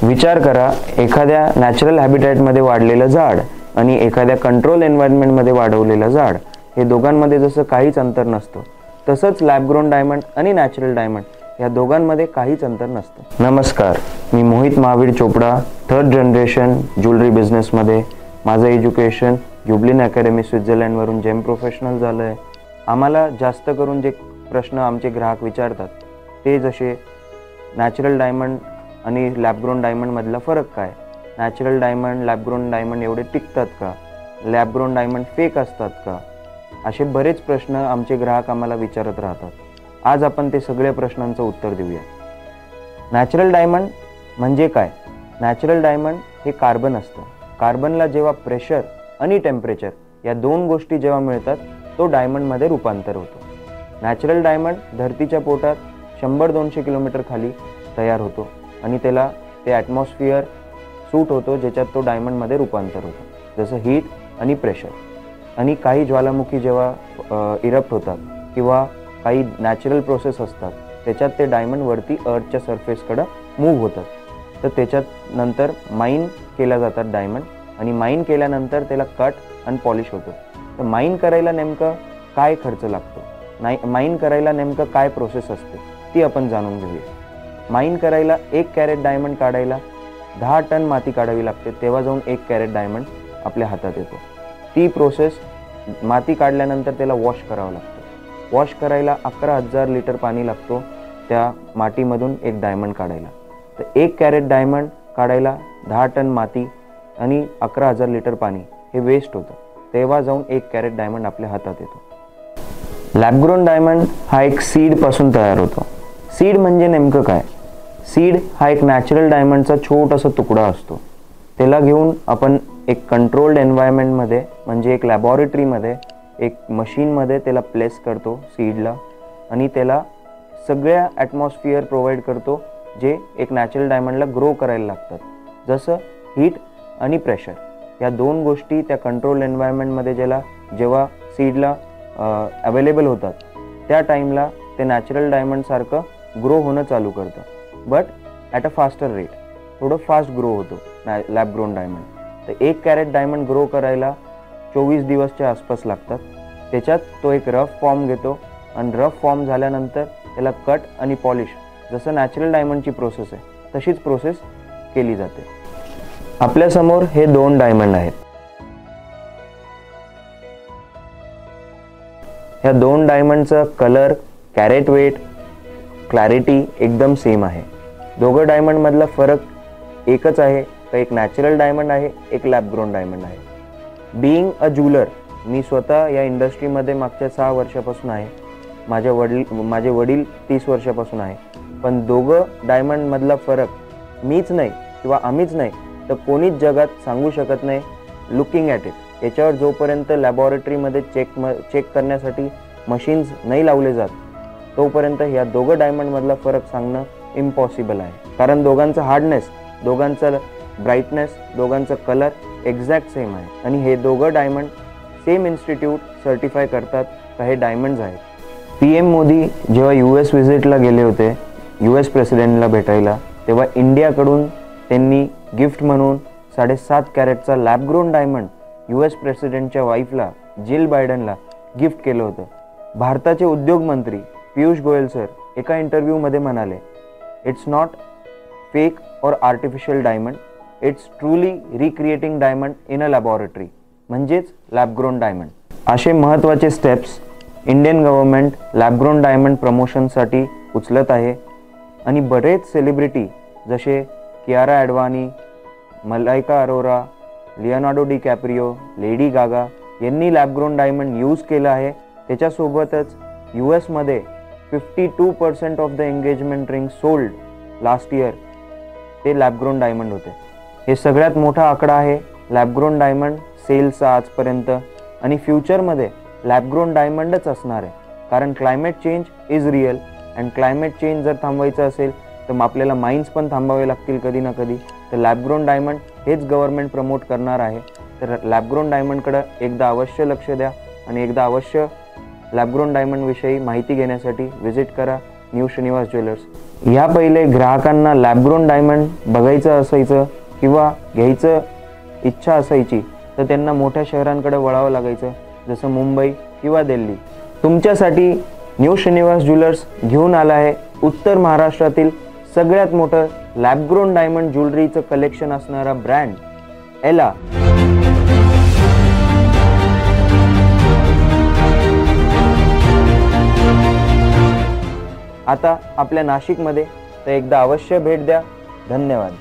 विचार करा, एखाद्या नॅचरल हॅबिटॅटमध्ये वाढलेलं झाड आणि एखाद्या कंट्रोल एन्व्हायरमेंटमध्ये वाढवलेलं झाड, हे दोघांमध्ये जसं काहीच अंतर नसतं, तसंच लॅब ग्रोन डायमंड आणि नॅचरल डायमंड या दोघांमध्ये काहीच अंतर नसतं. नमस्कार, मी Mohit Mahavir Chopda, 3rd generation jewellery बिझनेसमध्ये. माझं एज्युकेशन ज्युबलिन अकॅडमी स्वित्झर्लंडवरून जेम प्रोफेशनल झालं आहे. आम्हाला जास्त करून जे प्रश्न आमचे ग्राहक विचारतात ते जसे नॅचरल डायमंड आणि लॅब ग्रोन डायमंडमधला फरक काय, natural diamond lab grown diamond एवढे टिकतात का, लॅब ग्रोन डायमंड फेक असतात का, असे बरेच प्रश्न आमचे ग्राहक आम्हाला विचारत राहतात. आज आपण ते सगळ्या प्रश्नांचं उत्तर देऊया. नॅचरल डायमंड म्हणजे काय? नॅचरल डायमंड हे कार्बन असतं. कार्बनला जेव्हा प्रेशर आणि टेम्परेचर या दोन गोष्टी जेव्हा मिळतात तो डायमंडमध्ये रूपांतर होतो. नॅचरल डायमंड धरतीच्या पोटात 100-200 किलोमीटर खाली तयार होतो आणि त्याला ते ॲटमॉस्फिअर सूट होतो ज्याच्यात तो डायमंडमध्ये रूपांतर होतो, जसं हीट आणि प्रेशर. आणि काही ज्वालामुखी जेव्हा इरप्ट होतात किंवा काही नॅचरल प्रोसेस असतात त्याच्यात ते डायमंड वरती अर्थच्या सरफेसकडं मूव्ह होतात, तर त्याच्यात नंतर माइन केल्या जातात डायमंड, आणि माइन केल्यानंतर त्याला कट आणि पॉलिश होतं. तर माइन करायला नेमकं काय खर्च लागतो, माइन करायला नेमकं काय प्रोसेस असते ती आपण जाणून घेऊया. माइन करायला 1 कॅरेट डायमंड काढायला 10 टन माती काढावी लागते, तेव्हा जाऊन 1 कॅरेट डायमंड आपल्या हातात येतो. ती प्रोसेस माती काढल्यानंतर त्याला वॉश करावं लागतं. वॉश करायला 11,000 लिटर पाणी लागतो त्या मातीमधून 1 डायमंड काढायला. तर 1 कॅरेट डायमंड काढायला 10 टन माती आणि 11,000 लिटर पाणी हे वेस्ट होतं, तेव्हा जाऊन 1 कॅरेट डायमंड आपल्या हातात येतो. लॅब ग्रोन डायमंड हा एक सीडपासून तयार होतो. सीड म्हणजे नेमकं काय? सीड हा एक नॅचरल डायमंडचा छोटासा तुकडा असतो. त्याला घेऊन आपण एक कंट्रोल्ड एन्व्हायरमेंटमध्ये म्हणजे एक लॅबॉरेटरीमध्ये एक मशीनमध्ये त्याला प्लेस करतो सीडला, आणि त्याला सगळ्या ॲटमॉस्फिअर प्रोव्हाइड करतो जे एक नॅचरल डायमंडला ग्रो करायला लागतात. जसं हीट आणि प्रेशर या दोन गोष्टी त्या कंट्रोल एन्व्हायरमेंटमध्ये जेव्हा सीडला अवेलेबल होतात त्या टाईमला ते नॅचरल डायमंडसारखं ग्रो होणं चालू करतं, but at a faster rate. थोडं फास्ट ग्रो होतो लॅब ग्रोन डायमंड. तर 1 कॅरेट डायमंड ग्रो करायला 24 दिवसच्या आसपास लागतात. त्याच्यात तो एक रफ फॉर्म घेतो आणि रफ फॉर्म झाल्यानंतर त्याला कट आणि पॉलिश, जसं नॅचरल डायमंडची प्रोसेस आहे तशीच प्रोसेस केली जाते. आपल्यासमोर हे 2 डायमंड आहेत. ह्या 2 डायमंडचा कलर, कॅरेट वेट, क्लॅरिटी एकदम सेम आहे. दोघं डायमंडमधला फरक एकच आहे, तर एक नॅचरल डायमंड आहे, एक लॅब ग्रोन डायमंड आहे. बीइंग अ ज्वेलर, मी स्वतः या इंडस्ट्रीमध्ये मागच्या 6 वर्षापासून आहे. माझे वडील 30 वर्षापासून आहे. पण दोघं डायमंडमधला फरक मीच नाही किंवा आम्हीच नाही तर कोणीच जगात सांगू शकत नाही. लुकिंग ॲट इट, याच्यावर जोपर्यंत लॅबॉरेटरीमध्ये चेक करण्यासाठी मशीन्स नाही लावले जात तोपर्यंत या दोघं डायमंडमधला फरक सांगणं इम्पॉसिबल आहे. कारण दोघांचं हार्डनेस, दोघांचं ब्राईटनेस, दोघांचं कलर एक्झॅक्ट सेम आहे. आणि हे दोघं डायमंड सेम इन्स्टिट्यूट सर्टिफाय करतात का हे डायमंड्स आहेत. PM मोदी जेव्हा US व्हिजिटला गेले होते US प्रेसिडेंटला भेटायला, तेव्हा इंडियाकडून त्यांनी गिफ्ट म्हणून 7.5 कॅरेटचा लॅब ग्रोन डायमंड US प्रेसिडेंटच्या वाईफला जिल बायडनला गिफ्ट केलं होतं. भारताचे उद्योग मंत्री पियुष गोयल सर एका इंटरव्ह्यूमध्ये म्हणाले, it's not fake or artificial diamond, it's truly recreating diamond in a laboratory, म्हणजेच लॅब ग्रोन डायमंड. असे महत्त्वाचे steps Indian government lab grown diamond प्रमोशनसाठी उचलत आहे. आणि बरेच सेलिब्रिटी जसे Kiara Advani, Malaika Arora, Leonardo DiCaprio, Lady Gaga यांनी लॅब ग्रोन डायमंड यूज केलं आहे. त्याच्यासोबतच US मध्ये 52% of the engagement ring sold last year ते लॅब ग्रोन डायमंड होते. हे सगळ्यात मोठा आकडा आहे लॅब ग्रोन डायमंड सेल्सचा आजपर्यंत, आणि फ्युचरमध्ये लॅब ग्रोन डायमंडच असणार आहे. कारण climate change is real, and climate change जर थांबवायचं असेल तर मग आपल्याला माइन्स पण थांबवावे लागतील कधी ना कधी. तर लॅब ग्रोन डायमंड हेच गव्हर्नमेंट प्रमोट करणार आहे. तर लॅब ग्रोन डायमंडकडं एकदा अवश्य लक्ष द्या आणि एकदा अवश्य लॅब ग्रोन डायमंडविषयी माहिती घेण्यासाठी व्हिजिट करा न्यू श्रीनिवास ज्वेलर्स. ह्या पहिले ग्राहकांना लॅबग्रोन डायमंड बघायचं असायचं किंवा घ्यायचं इच्छा असायची तर त्यांना मोठ्या शहरांकडे वळावं लागायचं, जसं मुंबई किंवा दिल्ली. तुमच्यासाठी न्यू श्रीनिवास ज्वेलर्स घेऊन आला आहे उत्तर महाराष्ट्रातील सगळ्यात मोठं लॅबग्रोन डायमंड ज्वेलरीचं कलेक्शन असणारा ब्रँड एला. आता आपल्या नाशिकमध्ये तर एकदा अवश्य भेट द्या. धन्यवाद.